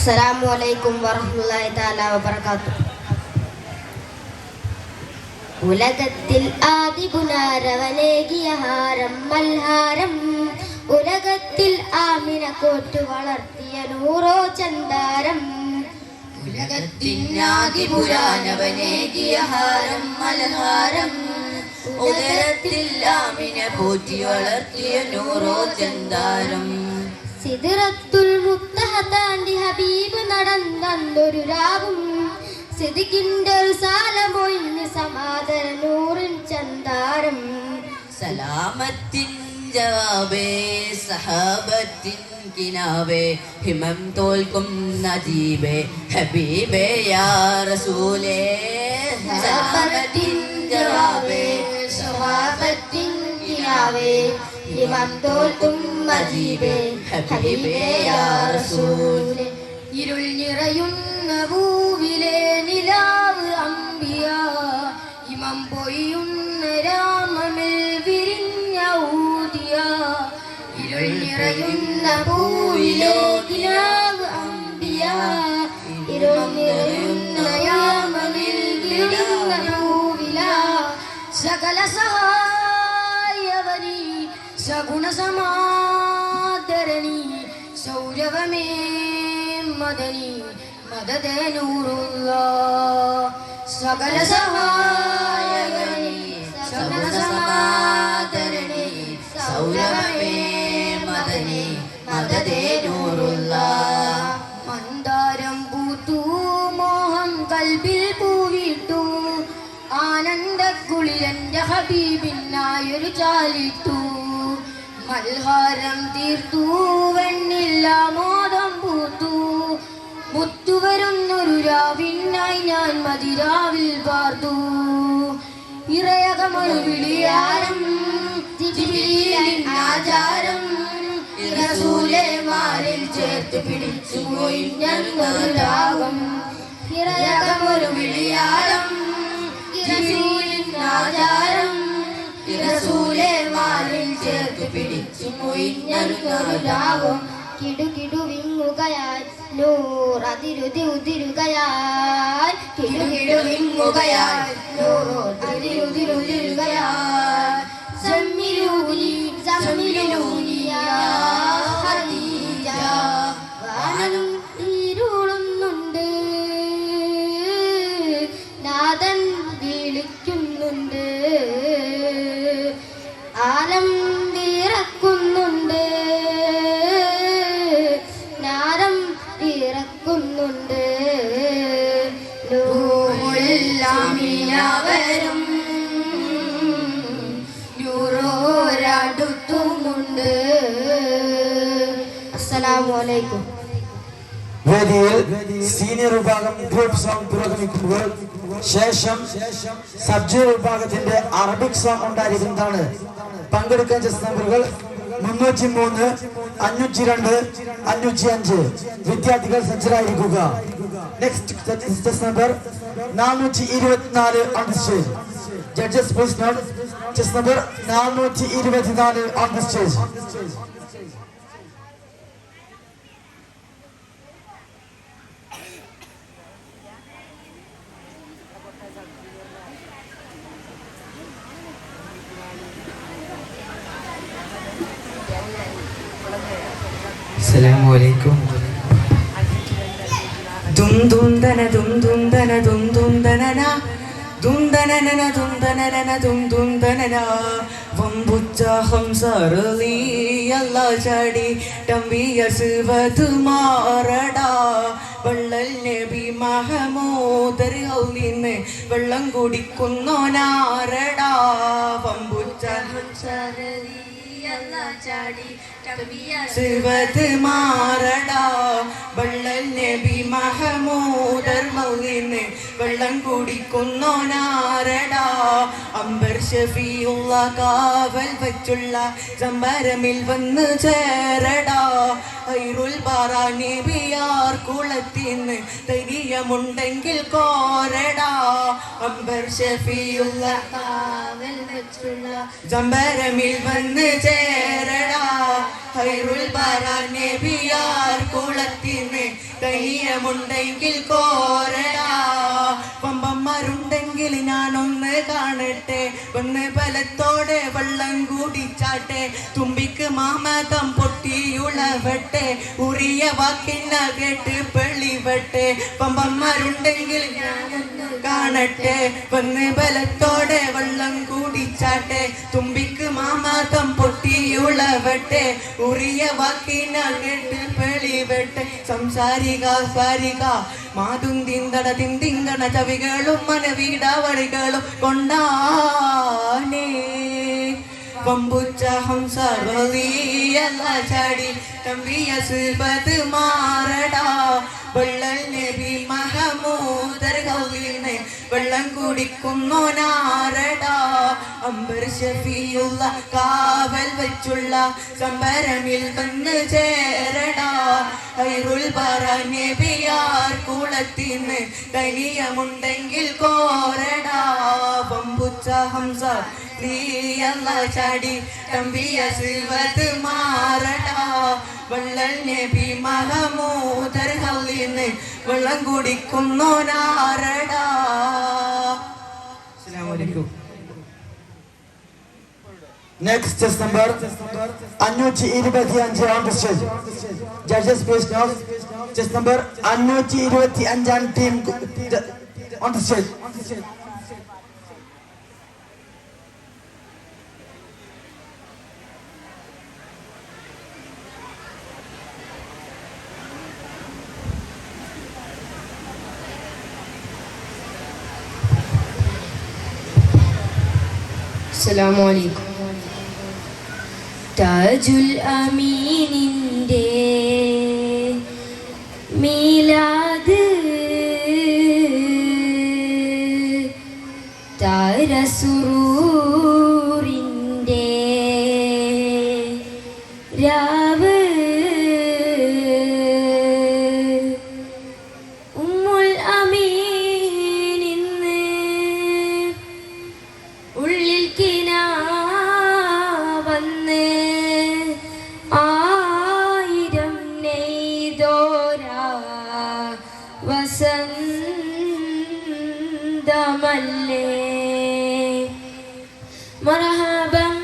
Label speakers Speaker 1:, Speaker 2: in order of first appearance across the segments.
Speaker 1: അസ്സലാമു അലൈക്കും വറഹ്മത്തുള്ളാഹി തആല വബറകാതുഹു. ഉലകത്തിൽ ആദി പുനരവനേകിയ ഹാരം മൽഹാരം, ഉലകത്തിൽ ആമിന കോറ്റു വളർത്തിയ നൂറോ ചന്ദാരം.
Speaker 2: ഉലകത്തിനാദി പുരാനവനേകിയ ഹാരം മൽഹാരം, ഉദരത്തിൽ ആമിന പോറ്റി വളർത്തിയ നൂറോ ചന്ദാരം.
Speaker 1: സിദ്റത്തുൽ മുൻതഹ താണ്ടി ഹബീബ് നടന്നൊരു രാവും, സിദ്ദിഖിന്റെ ഒരു സാലമൊഴിഞ്ഞ് സമാദര നൂറിൻ ചന്ദാരം.
Speaker 2: സലാമത്തിൻ ജവാബേ സഹാബത്തിൻ കിനാവേ, ഹിമം തോൽക്കും നജീബേ ഹബീബേ യാ റസൂലേ.
Speaker 1: സലാമത്തിൻ ജവാബേ സഹാബത്തിൻ കിനാവേ, ഹിമം തോൽക്കും നജീബേ ഹബീബേ യാ റസൂലേ. ഇരുൾ നിറയുന്ന ഭൂവിലെ നിലാവ് അംബിയ, ഇമം പൊയ്യുന്ന രാമമിൽ വിരിഞ്ഞ ഊതിയ. ഇരുൾ നിറയുന്ന ഭൂവിലെ നിലാവ് അംബിയ, ഇരുൾ നിറയുന്ന രാമമിൽ വിരിഞ്ഞ ഊവില. സകല സഹായവനി സഗുണ സമാദരണി, സൗരവമേ മദനി മദദേ നൂറുല്ലാഹ്. സകല സഹായകനി സകല സമാദരണി, സൗരവമേ മദനി മദദേ നൂറുല്ലാഹ്. മന്ദാരം പൂത്തു മോഹം കൽബിൽ പൂവിട്ടു, ആനന്ദക്കുളിരന്റെ ഹബീബിനായൊരു ചാലിട്ടു. മൽഹാരം തീർത്തു വെണ്ണില്ല മോദം പൂത്തു, മുത്തുവരുന്നൊരു രാവിനായി ഞാൻ മതിരാവിൽ പാർത്തു. ഇറയകമൊരു വിളിയാരം ജിബ്രീലിൻ ആചാരം, റസൂലേമാരിൽ ചേർത്ത് പിടിച്ചു മൊയ്ഞ്ഞൊരു രാഗം. ഇറയകമൊരു വിളിയാരം ജിബ്രീലിൻ ആചാരം, റസൂലേമാരിൽ ചേർത്ത് പിടിച്ചു മൊയ്ഞ്ഞൊരു രാഗം. കിടുകിടു വിങ്ങുകയാൽ നൂർ അതിരുതിരുതിരുകയാൽ, കിടുകിടു വിങ്ങുകയാൽ നൂർ അതിരുതിരുതിരുകയാൽ. സമ്മിലൂനി സമ്മിലൂനി യാ ഖദീജ, വാനം ഇരുളുന്നുണ്ട് നാദൻ വിളിക്കുന്നുണ്ട്, ആലം വിറക്കുന്നുണ്ട് നാദം വിറക്കുന്നുണ്ട്. നൂറുല്ലാമിനവരും നൂറോരടുത്തുമുണ്ട്. അസ്സലാമു അലൈക്കും.
Speaker 3: വേദിയിൽ സീനിയർ വിഭാഗം ഗ്രൂപ്പ് സോങ് പുരോഗമിക്കുമ്പോൾ ശേഷം സബ് ജൂനിയർ വിഭാഗത്തിന്റെ അറബിക് സോങ് ഉണ്ടായിരിക്കുന്നതാണ്. പങ്കെടുക്കാൻ ചെസ് നമ്പറുകൾ 303, 502, 505. വിദ്യാർത്ഥികൾ സജ്ജരായിരിക്കുക. Next chest number 424 on the stage. Judges please note chest number 424 on the stage.
Speaker 4: അസ്സലാമു അലൈക്കും. ദും ദും ദന ദും ദും ദന ദും ദും ദനന ദും ദനനന ദും ദനനന ദും ദും ദനന. വമ്പുച്ച ഹംസറലി അല്ലാ ചാടി ടംബിയ സിവത് മാറടാ. വള്ളൽ നബി മഹമൂദർ ഹൗലിന്ന് വെള്ളം കുടിക്കുന്നോനാരടാ. വമ്പുച്ച ഹംസറലി സിവത് മാറടാ. വള്ളൽ നബി മഹമൂദർ മൗലിന്ന് വെള്ളം കുടിക്കുന്നോനാരടാ. അംബർ ഷഫിയുള്ള കാവൽ വച്ചുള്ള സംബരമിൽ വന്ന് ചേരടാ. ഐറുൽ ബാറ നബിയാർ കുളത്തിന്ന് ധൈര്യമുണ്ടെങ്കിൽ കോരടാ. അംബർ ഷഫിയുള്ള കാവൽ വച്ചുള്ള സംബരമിൽ വന്ന് ചേരടാ. ഖൈറുൽ ബറ നബിയാർ കുളത്തിന് ധൈര്യമുണ്ടെങ്കിൽ കോരടാ. പമ്പന്മാരുണ്ടെങ്കിൽ ഞാനൊന്ന് കാണട്ടെ, ഒന്ന് ബലത്തോടെ വെള്ളം കുടിച്ചാട്ടെ. തുമ്പിക്ക് മാമതം പൊട്ടിയുളവട്ടെ, ഉറിയ വാക്കിന കേട്ട് പെളിവട്ടെ. പമ്പന്മാരുണ്ടെങ്കിൽ ഞാനൊന്ന് കാണട്ടെ, ഒന്ന് ബലത്തോടെ വെള്ളം കുടിച്ചാട്ടെ. തുമ്പിക്ക് മാമതം പൊട്ടിയുളവട്ടെ, ഉറിയ വാക്കിന കേട്ട് പെളിവട്ടെ. സംസാരിക സാരിക മാതും തിന്തട തിന്തിങ്കണ ചവികളും മനവീടാവളികളും കൊണ്ടാനേ. പമ്പുച്ച ഹംസറിയല്ല ചാടി തമ്പിയ സുബത് മാറടാ. വെള്ളൽ നബി മഹമൂദർ കൗലിനെ വെള്ളം കുടിക്കുന്നു നാരടാ. അംബർ ഷഫിയുള്ള കാവൽ വെച്ചുള്ള സംബരമിൽ വന്ന് ചേരടാ. ഖൈറുൽ ബറ നബിയാർ കുളത്തിന്ന് ധൈര്യമുണ്ടെങ്കിൽ കോരടാ. പമ്പുച്ച ഹംസ നീയല്ല ചാടി തമ്പിയ സിൽവത് മാറടാ. വെള്ളൽ നബി മഹമൂദർ ഹൗലിന്ന് വെള്ളം കുടിക്കുന്നു നാരടാ. അസ്സലാമു അലൈക്കും.
Speaker 3: Next chess number 525 on the stage. Judges please now. Chess number 525 team on the stage.
Speaker 1: അസ്സലാമു അലൈക്കും. താജുൽ അമീനിൻ്റെ മീലാദ് താരസുറൂറിൻ്റെ രാവ് ഉമ്മുൽ അമീൻ ഇന്ന് ഉള്ളിൽ വന്ന് ആയിരം നെയ്തോരാ വസന്തമല്ലേ. മർഹബം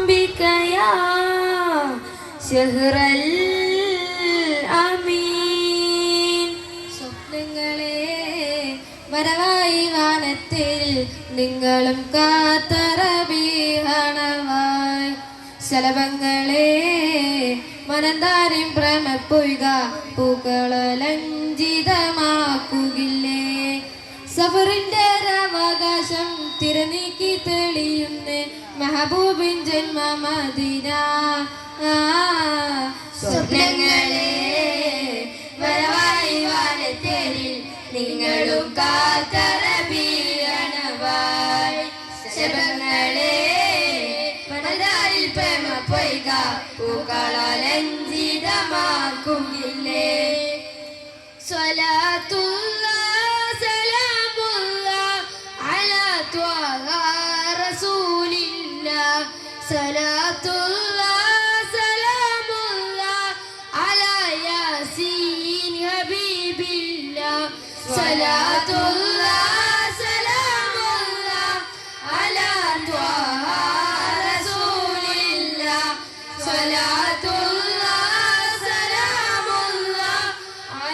Speaker 1: ബികയാ ശഹ്റൽ അമീൻ. സ്വപ്നങ്ങളെ വരവായി വാനത്തിൽ നിങ്ങളും കാത്തറബീഹണവായി. ശലഭങ്ങളെ മനന്താരിം പ്രമപ്പൊയ്ക പൂക്കളലഞ്ചിതമാക്കുകില്ലേ. സഫറിന്റെ അവകാശം തിരനീക്കി തെളിയുന്ന മെഹബൂബിൻ ജന്മ മദീന. സ്വപ്നങ്ങളെ വരവായി വാനത്തിൽ നിങ്ങളും കാത്തറബീഹണവായി. ശലഭങ്ങളെ മനതാരിൽ പ്രേമ പൊയ്ക പൂക്കളലഞ്ചിതമാക്കുകില്ലേ. സ്വലാത്തുല്ലാഹ് സലാമുല്ലാഹ് അലാ ത്വഹ റസൂലില്ലാഹ്. സ്വലാത്തുല്ലാഹ് സലാമുല്ലാഹ് അലാ യാസീൻ ഹബീബില്ലാഹ്. സ്വലാത്തുല്ലാഹ് സലാമുല്ലാഹ് അലാ ത്വഹ റസൂലില്ലാഹ്. സ്വലാത്തുല്ലാഹ് സലാമുല്ലാഹ്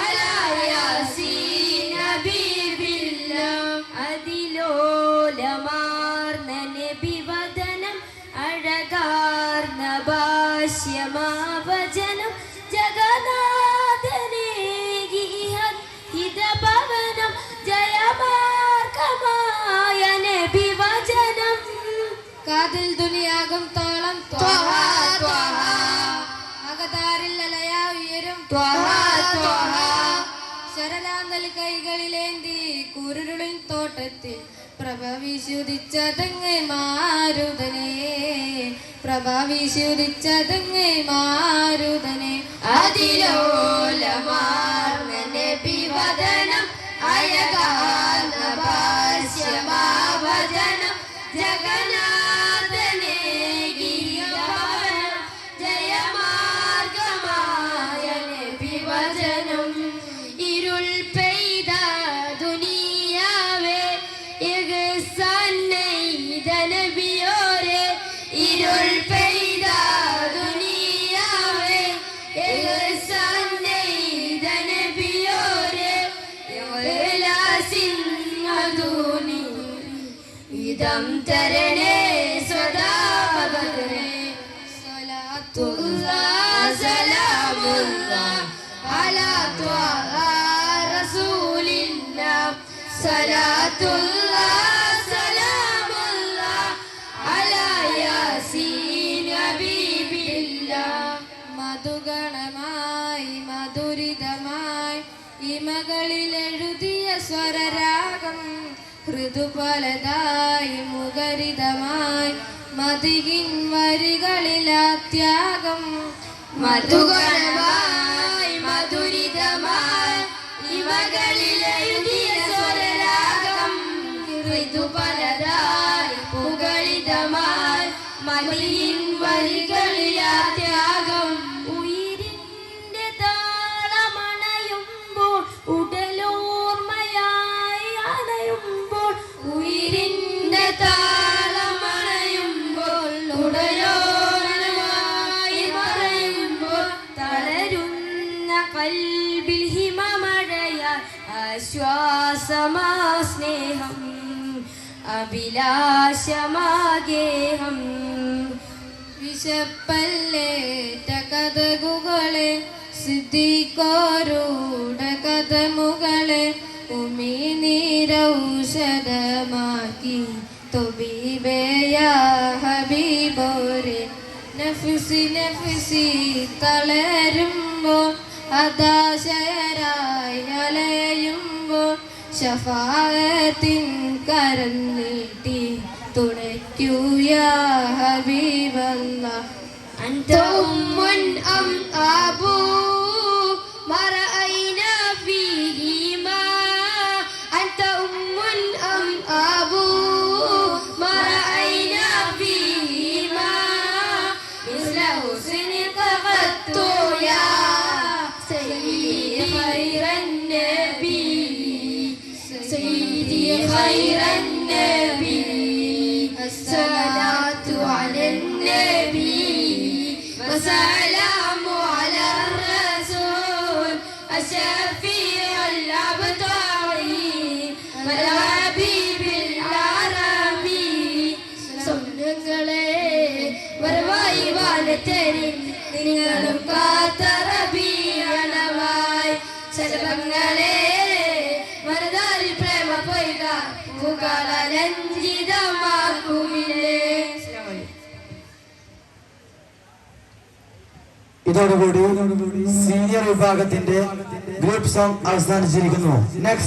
Speaker 1: അലാ യാസീൻ ഹബീബില്ലാഹ്. അതിലോലമാർന്ന നബിവദനം അഴകാർന്ന ഭാഷ്യമാവചനം ജഗന്നാഥനേകിയ ഹിതഭവനം ജയമാർഗമായ നബിവചനം. കാതിൽ ദുനിയാകും തോളം ത്വഹ ത്വഹ, അകതാരിൽ അലയാ ഉയരും ത്വഹ ത്വഹ. ശരലാന്തൽ കൈകളിലേന്തി കുരുരുളിൻ തോട്ടത്തിൽ പ്രഭ വിശുദിച്ചതങ്ങ് മാരുതനെ. പ്രഭ വിശുദിച്ചതങ്ങ് മാരുതനെ. അതിലോലമാർന്ന നബിവദനം അഴകാർന്ന ഭാഷ്യമാവചനം ജഗന്നാഥനേകിയ ഭവനം ജയമാർഗമായ ഹിതം തരണേ സദാ ഭഗവേ സ്വലാത്തുല്ലാഹ് സലാമുല്ലാഹ് അലാ ത്വാഹ റസൂലില്ലാഹ് സ്വലാത്തുല്ലാഹ് സലാമുല്ലാഹ് അലാ യാസീൻ ഹബീബില്ലാഹ് മധുഗണമായി മധുരിതമായി ഇമകളിൽ എഴുതിയ സ്വരരാഗം ഋതുപലതായി മുഖരിതമായി മതിയിൻ വരികളിലാത്യാഗം മധുഗണമായി മധുരിതമായി ഇമകളിൽ എഴുതിയ സ്വരരാഗം ഋതുപലതായി മുഖരിതമായി മതിയിൻ വരികളിലാത്യാഗം ഉയിരിന്റെ താളമണയുമ്പോൾ ഉടലോർമ്മയായി അണയുമ്പോൾ ഉയിരിന്റെ താളമണയുമ്പോൾ ഉടലോർമ്മയായി മറയുമ്പോൾ തളരുന്ന കൽബിൽ ഹിമമഴയാൽ ആശ്വാസമാ സ്നേഹം അഭിലാഷമാഗേഹം വിശപ്പല്ലേറ്റ കഥകുകളെ സിദ്ധിക്കോരൂഢ കഥമുകളെ ഉമിനീരൗഷധമാക്കി തൊബീബേയ ഹബീബോരെ നഫ്സി നഫ്സി തളരുമ്പോൾ ഹതാശയരായി അലയുമ്പോൾ ശഫാഅത്തിൻ കരം നീട്ടി തുണയ്ക്കൂ യാ ഹബീബല്ലാഹ്
Speaker 2: أنت أم أم أبو ما رأينا فيهما أنت أم أم أبو ما رأينا فيهما مثل حسنك قط يا سيدي خير النبي سيدي خير النبي الصلاة على النبي وسلام على الرسول الشفيع الأبطالي والحبيب العربي സ്വപ്നങ്ങളെ വരവായി വാനത്തേരിൽ നിങ്ങളും കാത്തറബിയണമായി ശലഭങ്ങളെ മനതാരിൽ പ്രേമ പൊയ്ക രഞ്ജിതമാക്കുമില്ലേ.
Speaker 3: ഇതോടുകൂടി സീനിയർ വിഭാഗത്തിന്റെ ഗ്രൂപ്പ് സോങ് അവസാനിച്ചിരിക്കുന്നു. നെക്സ്റ്റ്